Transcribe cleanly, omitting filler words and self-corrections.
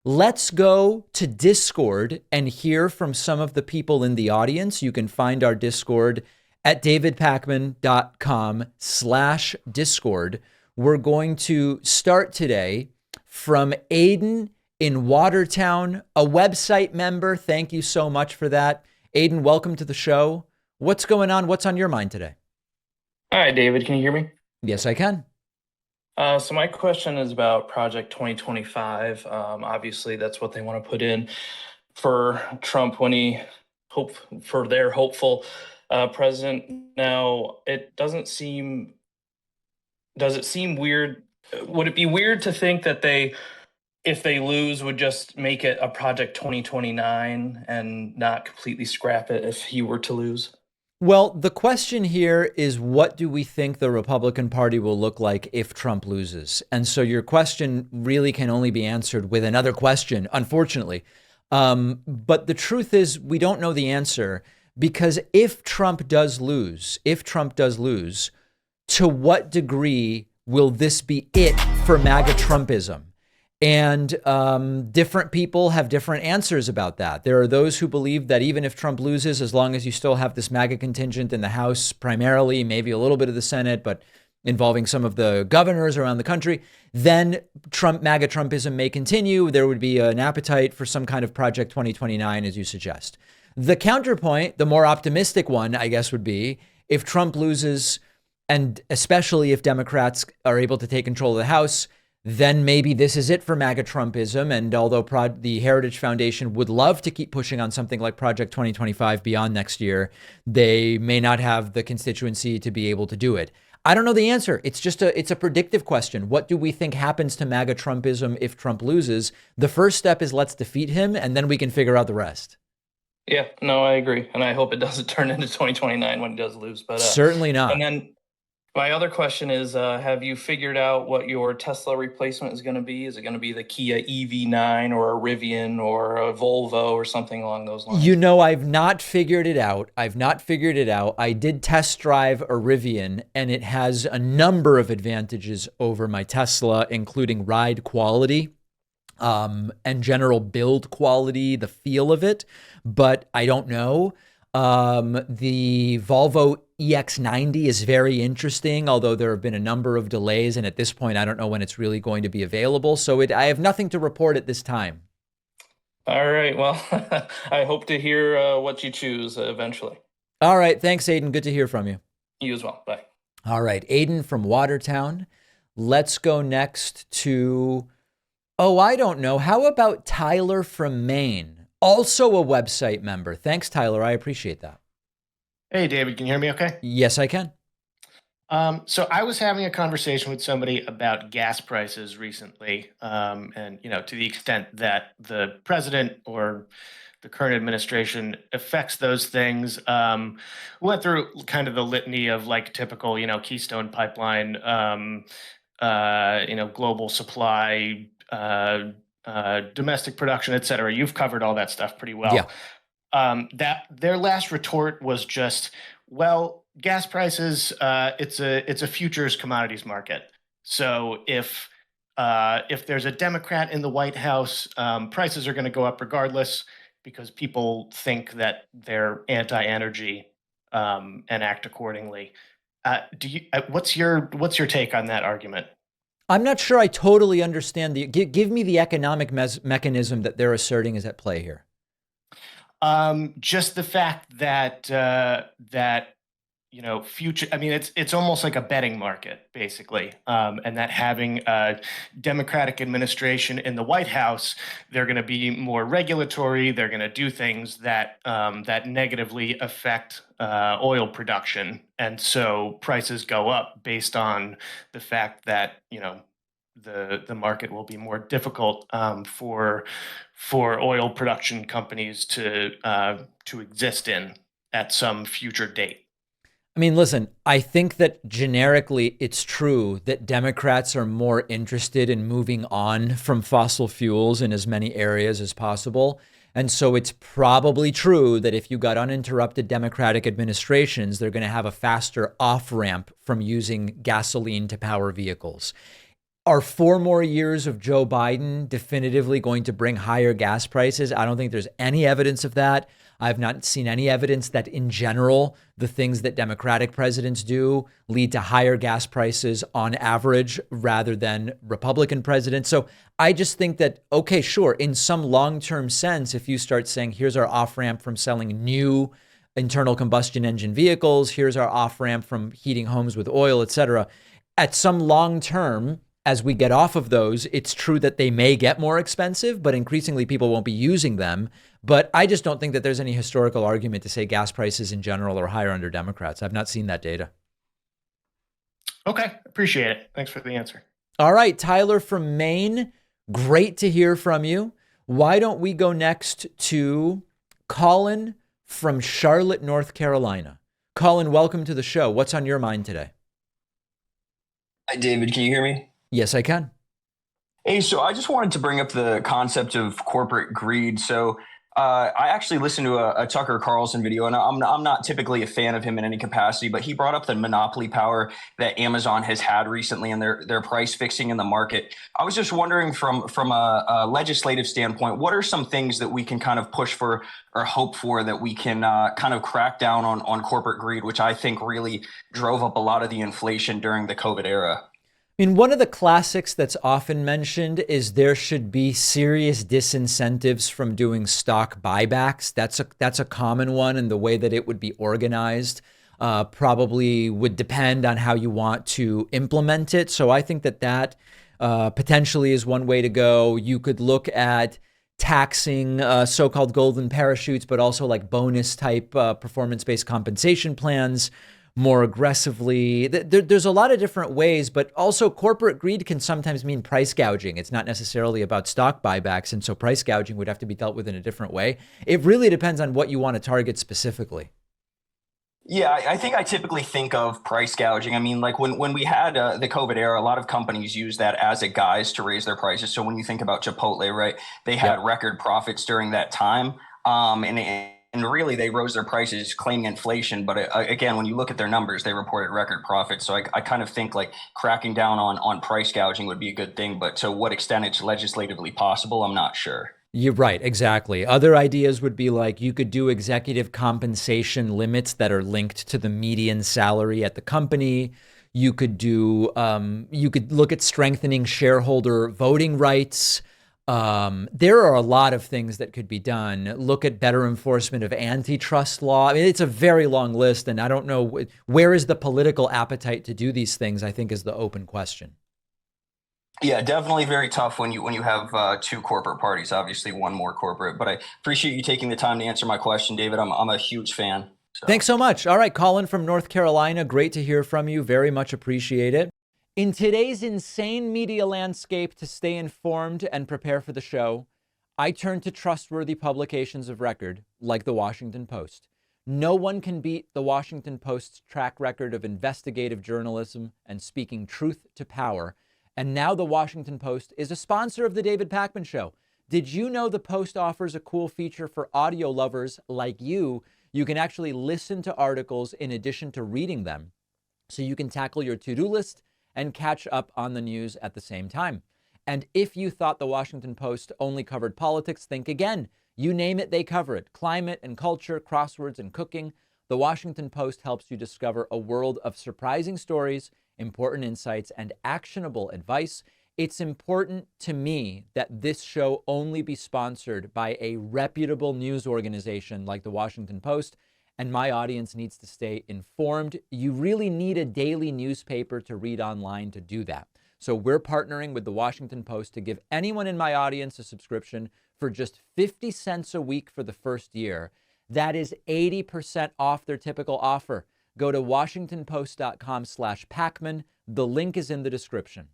Let's go to Discord and hear from some of the people in the audience. You can find our Discord at davidpakman.com/Discord. We're going to start today from Aiden in Watertown, a website member. Thank you so much for that. Aiden, welcome to the show. What's going on? What's on your mind today? Hi, David. Can you hear me? Yes, I can. So my question is about Project 2025. Obviously, that's what they want to put in for Trump when he hope for their hopeful president. Now, does it seem weird? Would it be weird to think that if they lose, would just make it a Project 2029 and not completely scrap it if he were to lose? Well, the question here is, what do we think the Republican Party will look like if Trump loses? And so your question really can only be answered with another question, unfortunately. But the truth is, we don't know the answer, because if Trump does lose, to what degree will this be it for MAGA Trumpism? And different people have different answers about that. There are those who believe that even if Trump loses, as long as you still have this MAGA contingent in the House, primarily, maybe a little bit of the Senate, but involving some of the governors around the country, then MAGA Trumpism may continue. There would be an appetite for some kind of Project 2029, as you suggest. The counterpoint, the more optimistic one, I guess, would be if Trump loses, and especially if Democrats are able to take control of the House, then maybe this is it for MAGA Trumpism. And although the Heritage Foundation would love to keep pushing on something like Project 2025 beyond next year, they may not have the constituency to be able to do it. I don't know the answer. It's a predictive question. What do we think happens to MAGA Trumpism if Trump loses? The first step is let's defeat him, and then we can figure out the rest. Yeah, no, I agree, and I hope it doesn't turn into 2029 when he does lose. But Certainly and not. then my other question is, have you figured out what your Tesla replacement is going to be? Is it going to be the Kia EV9 or a Rivian or a Volvo or something along those lines? I've not figured it out. I did test drive a Rivian, and it has a number of advantages over my Tesla, including ride quality, and general build quality, the feel of it. But I don't know. The Volvo EX90 is very interesting, although there have been a number of delays, and at this point, I don't know when it's really going to be available. So I have nothing to report at this time. All right. Well, I hope to hear what you choose eventually. All right. Thanks, Aiden. Good to hear from you. You as well. Bye. All right. Aiden from Watertown. Let's go next to, oh, I don't know. How about Tyler from Maine? Also a website member. Thanks, Tyler. I appreciate that. Hey, David, can you hear me okay? Yes, I can. So I was having a conversation with somebody about gas prices recently, and to the extent that the president or the current administration affects those things. Went through kind of the litany of like typical, Keystone Pipeline, global supply, domestic production, et cetera. You've covered all that stuff pretty well. Yeah. That their last retort was just, well, gas prices, it's a futures commodities market. So if there's a Democrat in the White House, prices are going to go up regardless because people think that they're anti-energy, and act accordingly. What's your take on that argument? I'm not sure I totally understand give me the economic mechanism that they're asserting is at play here. Just the fact that future. I mean, it's almost like a betting market, basically, and that having a Democratic administration in the White House, they're going to be more regulatory. They're going to do things that negatively affect oil production, and so prices go up based on the fact that the market will be more difficult for oil production companies to exist in at some future date. I mean, listen, I think that generically it's true that Democrats are more interested in moving on from fossil fuels in as many areas as possible. And so it's probably true that if you got uninterrupted Democratic administrations, they're going to have a faster off ramp from using gasoline to power vehicles. Are 4 more years of Joe Biden definitively going to bring higher gas prices? I don't think there's any evidence of that. I've not seen any evidence that in general, the things that Democratic presidents do lead to higher gas prices on average rather than Republican presidents. So I just think that, okay, sure, in some long-term sense, if you start saying, here's our off-ramp from selling new internal combustion engine vehicles, here's our off-ramp from heating homes with oil, et cetera, at some long term, as we get off of those, it's true that they may get more expensive, but increasingly people won't be using them. But I just don't think that there's any historical argument to say gas prices in general are higher under Democrats. I've not seen that data. Okay, appreciate it. Thanks for the answer. All right, Tyler from Maine, great to hear from you. Why don't we go next to Colin from Charlotte, North Carolina? Colin, welcome to the show. What's on your mind today? Hi, David. Can you hear me? Yes, I can. Hey, so I just wanted to bring up the concept of corporate greed. So I actually listened to a Tucker Carlson video, and I'm not typically a fan of him in any capacity, but he brought up the monopoly power that Amazon has had recently and their price fixing in the market. I was just wondering from a legislative standpoint, what are some things that we can kind of push for or hope for that we can kind of crack down on corporate greed, which I think really drove up a lot of the inflation during the COVID era? I mean, one of the classics that's often mentioned is there should be serious disincentives from doing stock buybacks. That's a common one, and the way that it would be organized probably would depend on how you want to implement it. So I think that potentially is one way to go. You could look at taxing so-called golden parachutes, but also like bonus type performance-based compensation plans more aggressively. There's a lot of different ways, but also corporate greed can sometimes mean price gouging. It's not necessarily about stock buybacks. And so price gouging would have to be dealt with in a different way. It really depends on what you want to target specifically. Yeah, I think I typically think of price gouging. I mean, like when we had the COVID era, a lot of companies used that as a guise to raise their prices. So when you think about Chipotle, right, they had record profits during that time. And really, they rose their prices claiming inflation. But again, when you look at their numbers, they reported record profits. So I kind of think like cracking down on price gouging would be a good thing. But to what extent it's legislatively possible, I'm not sure. You're right. Exactly. Other ideas would be like you could do executive compensation limits that are linked to the median salary at the company. You could look at strengthening shareholder voting rights. There are a lot of things that could be done. Look at better enforcement of antitrust law. I mean, it's a very long list, and I don't know where is the political appetite to do these things, I think is the open question. Yeah, definitely very tough when you have two corporate parties, obviously one more corporate. But I appreciate you taking the time to answer my question, David. I'm a huge fan. So. Thanks so much. All right, Colin from North Carolina, great to hear from you. Very much appreciate it. In today's insane media landscape, to stay informed and prepare for the show, I turn to trustworthy publications of record like the Washington Post. No one can beat the Washington Post's track record of investigative journalism and speaking truth to power. And now the Washington Post is a sponsor of the David Pakman Show. Did you know the Post offers a cool feature for audio lovers like you? You can actually listen to articles in addition to reading them, so you can tackle your to-do list and catch up on the news at the same time. And if you thought the Washington Post only covered politics, think again. You name it, they cover it. Climate and culture, crosswords and cooking. The Washington Post helps you discover a world of surprising stories, important insights, and actionable advice. It's important to me that this show only be sponsored by a reputable news organization like the Washington Post, and my audience needs to stay informed. You really need a daily newspaper to read online to do that. So we're partnering with the Washington Post to give anyone in my audience a subscription for just 50 cents a week for the first year. That is 80% off their typical offer. Go to WashingtonPost.com/Pakman. The link is in the description.